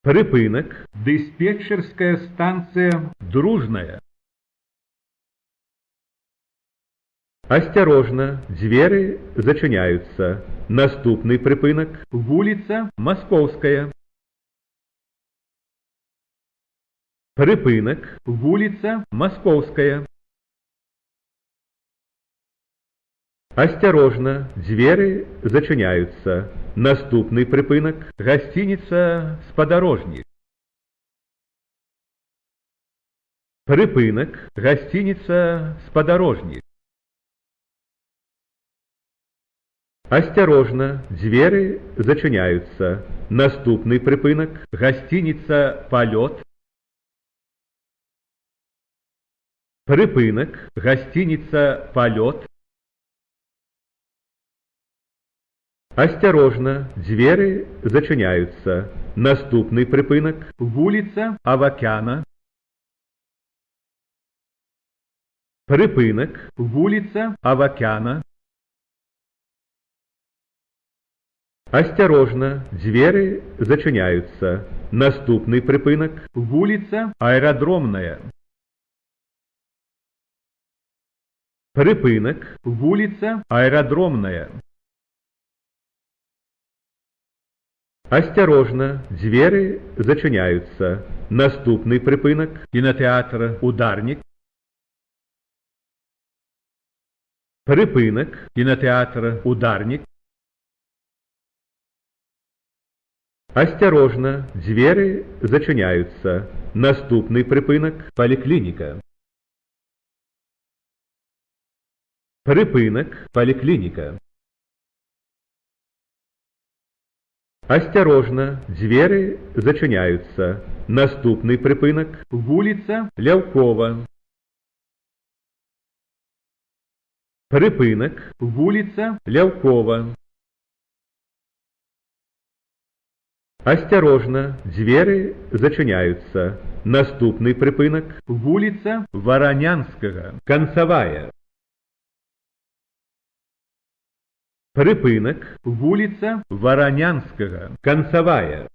Припынок. Диспетчерская станция «Дружная». Осторожно, двери зачиняются. Наступный припынок. Вулица Московская. Припынок. Вулица Московская. Осторожно, двери зачиняются. Наступный припынок. Гостиница «Сподорожник». Припынок. Гостиница «Сподорожник». Осторожно, двери зачиняются. Наступный припынок. Гостиница «Полет». Припынок. Гостиница «Полет». Осторожно, двери зачиняются. Наступный припынок. Вулица Авакяна. Припынок. Вулица Авакяна. Осторожно, двери зачиняются. Наступный припынок. Вулица Аэродромная. Припынок. Вулица Аэродромная. Осторожно, двери зачиняются. Наступный припынок. Кинотеатр «Ударник». Припынок. Кинотеатр «Ударник». Осторожно, двери зачиняются. Наступный припынок. Поликлиника. Припынок. Поликлиника. Осторожно, двери зачиняются. Наступный припынок. Вулица Лявкова. Припынок. Вулица Лявкова. Осторожно, двери зачиняются. Наступный припынок. Вулица Воронянского. Концевая. Припынок. Вулица Воронянского. Концевая.